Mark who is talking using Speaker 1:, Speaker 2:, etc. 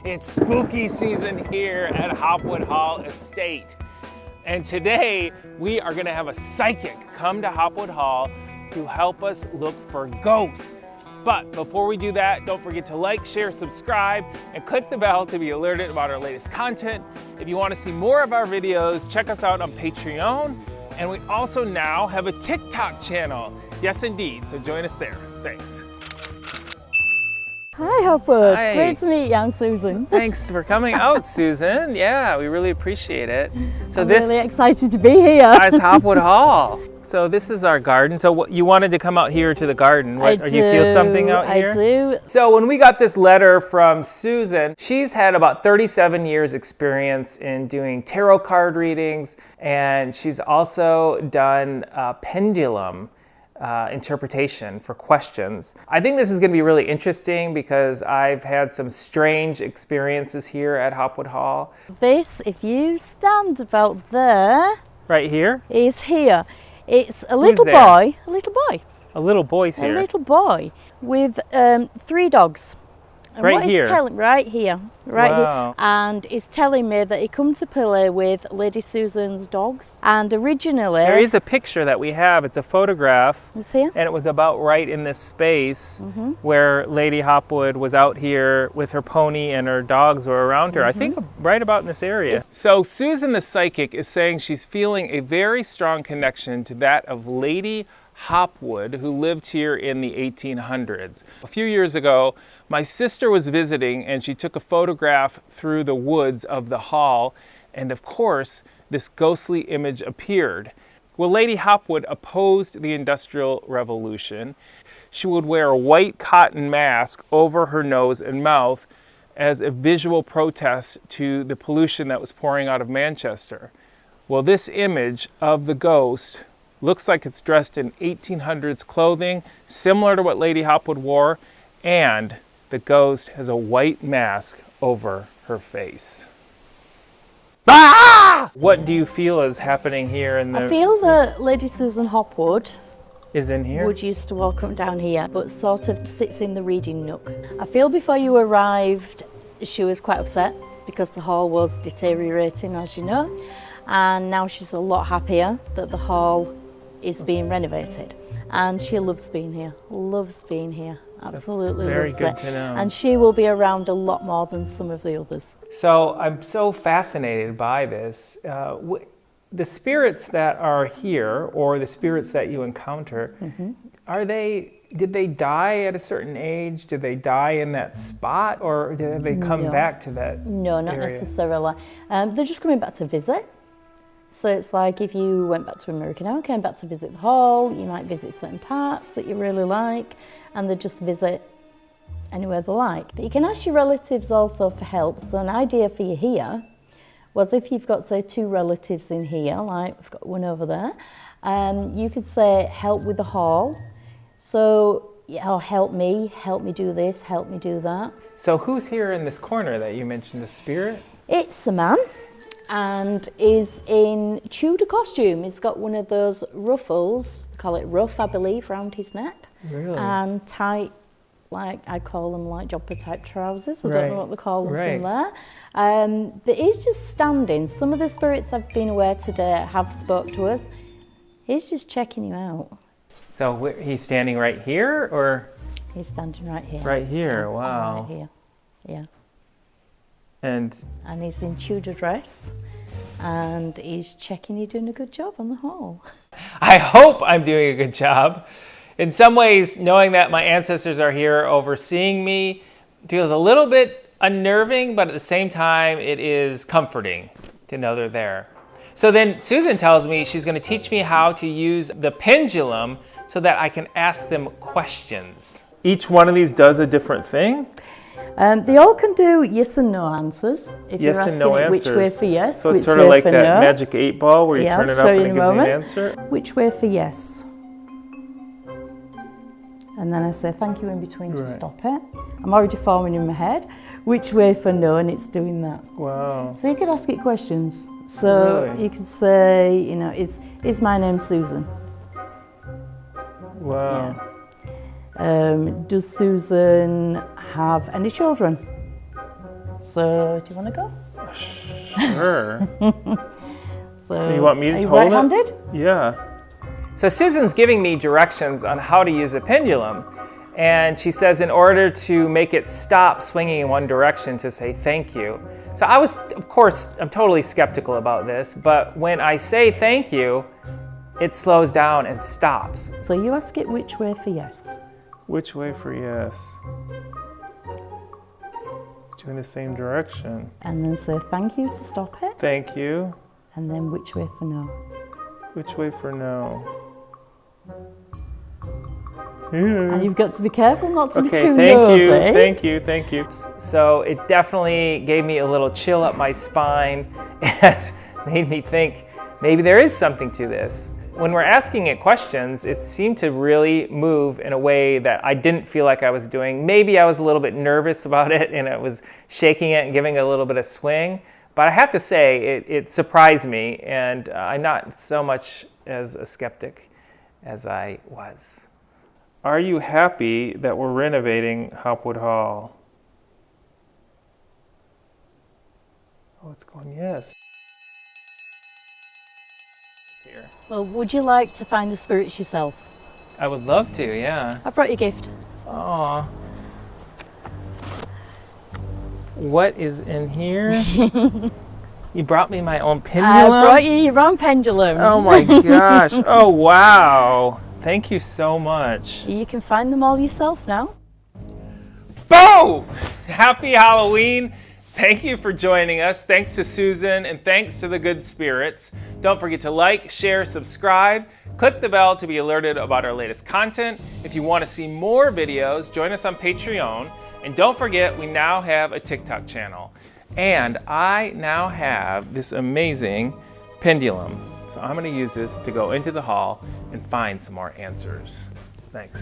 Speaker 1: It's spooky season here at Hopwood Hall Estate. And today we are going to have a psychic come to Hopwood Hall to help us look for ghosts. But before we do that, don't forget to like, share, subscribe, and click the bell to be alerted about our latest content. If you want to see more of our videos, check us out on Patreon. And we also now have a TikTok channel. Yes, indeed. So join us there. Thanks.
Speaker 2: Hi, Hopwood.
Speaker 1: Hi.
Speaker 2: Great to meet you. I'm Susan.
Speaker 1: Thanks for coming out, Susan. Yeah, we really appreciate it. So
Speaker 2: I'm really excited to be here.
Speaker 1: is Hopwood Hall. So this is our garden. So you wanted to come out here to the garden.
Speaker 2: I
Speaker 1: do you feel something out here?
Speaker 2: I do.
Speaker 1: So when we got this letter from Susan, she's had about 37 years experience in doing tarot card readings, and she's also done pendulum interpretation for questions. I think this is going to be really interesting because I've had some strange experiences here at Hopwood Hall.
Speaker 2: This, if you stand about there,
Speaker 1: Right here?
Speaker 2: is here. It's a little
Speaker 1: there?
Speaker 2: boy, a little boy,
Speaker 1: A little boy's
Speaker 2: a
Speaker 1: here.
Speaker 2: little boy with 3 dogs. And
Speaker 1: Right
Speaker 2: what he's
Speaker 1: here?
Speaker 2: right here,
Speaker 1: Wow.
Speaker 2: here. And he's telling me that he come to play with Lady Susan's dogs. And originally,
Speaker 1: There is a picture that we have. It's a photograph.
Speaker 2: is here.
Speaker 1: And it was about right in this space where Lady Hopwood was out here with her pony and her dogs were around her. I think right about in this area. So Susan the psychic is saying she's feeling a very strong connection to that of Lady Hopwood, who lived here in the 1800s. A few years ago, my sister was visiting and she took a photograph through the woods of the hall, and of course, this ghostly image appeared. Well, Lady Hopwood opposed the Industrial Revolution. She would wear a white cotton mask over her nose and mouth as a visual protest to the pollution that was pouring out of Manchester. Well, this image of the ghost looks like it's dressed in 1800s clothing, similar to what Lady Hopwood wore, and the ghost has a white mask over her face. Ah! What do you feel is happening here in the...
Speaker 2: I feel that Lady Susan Hopwood
Speaker 1: is in here?
Speaker 2: would used to walk up down here, but sort of sits in the reading nook. I feel before you arrived, she was quite upset because the hall was deteriorating, as you know, and now she's a lot happier that the hall is being renovated. And she loves being here, absolutely
Speaker 1: very
Speaker 2: loves
Speaker 1: good
Speaker 2: it.
Speaker 1: to know.
Speaker 2: And she will be around a lot more than some of the others.
Speaker 1: So I'm so fascinated by this. The spirits that are here, or the spirits that you encounter, did they die at a certain age? Did they die in that spot, or did they come back to that
Speaker 2: No, not
Speaker 1: area?
Speaker 2: necessarily. They're just coming back to visit. So it's like if you went back to America now, came back to visit the hall, you might visit certain parts that you really like, and they just visit anywhere they like. But you can ask your relatives also for help. So an idea for you here was if you've got, say, 2 relatives in here, like we've got one over there, you could say, help with the hall. So, yeah, help me do this, help me do that.
Speaker 1: So who's here in this corner that you mentioned, the spirit?
Speaker 2: It's a man and is in Tudor costume. He's got one of those ruffles, call it ruff, I believe, around his neck.
Speaker 1: Really?
Speaker 2: And tight, like I call them like jumper type trousers. I don't know what they call them from there. But he's just standing. Some of the spirits I've been aware today have spoke to us. He's just checking you out.
Speaker 1: So he's standing right here, or?
Speaker 2: He's standing right here.
Speaker 1: Right here,
Speaker 2: Yeah,
Speaker 1: wow.
Speaker 2: Right here, yeah.
Speaker 1: And
Speaker 2: he's in Tudor dress, and he's checking you're doing a good job on the hall.
Speaker 1: I hope I'm doing a good job. In some ways, knowing that my ancestors are here overseeing me feels a little bit unnerving, but at the same time, it is comforting to know they're there. So then Susan tells me she's going to teach me how to use the pendulum so that I can ask them questions. Each one of these does a different thing?
Speaker 2: They all can do yes and no answers. If
Speaker 1: Yes
Speaker 2: you're
Speaker 1: and no
Speaker 2: asking it
Speaker 1: answers.
Speaker 2: which way for yes,
Speaker 1: So it's
Speaker 2: which
Speaker 1: sort of
Speaker 2: way
Speaker 1: like
Speaker 2: for
Speaker 1: that
Speaker 2: no.
Speaker 1: magic 8 ball where you
Speaker 2: Yeah,
Speaker 1: turn
Speaker 2: I'll
Speaker 1: it
Speaker 2: show
Speaker 1: up
Speaker 2: you
Speaker 1: and it
Speaker 2: in a
Speaker 1: gives you an
Speaker 2: moment.
Speaker 1: answer.
Speaker 2: Which way for yes? And then I say thank you in between to stop it. I'm already forming in my head. Which way for no, and it's doing that.
Speaker 1: Wow.
Speaker 2: So you could ask it questions. So
Speaker 1: Really?
Speaker 2: you could say, you know, is my name Susan?
Speaker 1: Wow.
Speaker 2: Yeah. Does Susan have any children? So, do you want to go?
Speaker 1: Sure.
Speaker 2: So,
Speaker 1: You want me to
Speaker 2: are you
Speaker 1: hold it?
Speaker 2: right-handed?
Speaker 1: Yeah. So Susan's giving me directions on how to use a pendulum. And she says in order to make it stop swinging in one direction to say thank you. So I was, of course, I'm totally skeptical about this, but when I say thank you, it slows down and stops.
Speaker 2: So you ask it which way for yes.
Speaker 1: Which way for yes? It's doing the same direction.
Speaker 2: And then say thank you to stop it.
Speaker 1: Thank you.
Speaker 2: And then which way for no.
Speaker 1: Which way for no?
Speaker 2: And you've got to be careful not to be
Speaker 1: Okay,
Speaker 2: too
Speaker 1: thank
Speaker 2: nosy.
Speaker 1: you, thank you, thank you. So it definitely gave me a little chill up my spine and made me think maybe there is something to this. When we're asking it questions, it seemed to really move in a way that I didn't feel like I was doing. Maybe I was a little bit nervous about it and it was shaking it and giving it a little bit of swing. But I have to say, it surprised me, and I'm not so much as a skeptic as I was. Are you happy that we're renovating Hopwood Hall? Oh, it's going yes. Here.
Speaker 2: Well, would you like to find the spirits yourself?
Speaker 1: I would love to, yeah.
Speaker 2: I brought you a gift.
Speaker 1: Aw. What is in here? You brought me my own pendulum?
Speaker 2: I brought you your own pendulum.
Speaker 1: Oh my gosh. Oh wow. Thank you so much.
Speaker 2: You can find them all yourself now.
Speaker 1: Boom! Happy Halloween. Thank you for joining us. Thanks to Susan and thanks to the good spirits. Don't forget to like, share, subscribe. Click the bell to be alerted about our latest content. If you want to see more videos, join us on Patreon. And don't forget, we now have a TikTok channel. And I now have this amazing pendulum. So I'm going to use this to go into the hall and find some more answers. Thanks.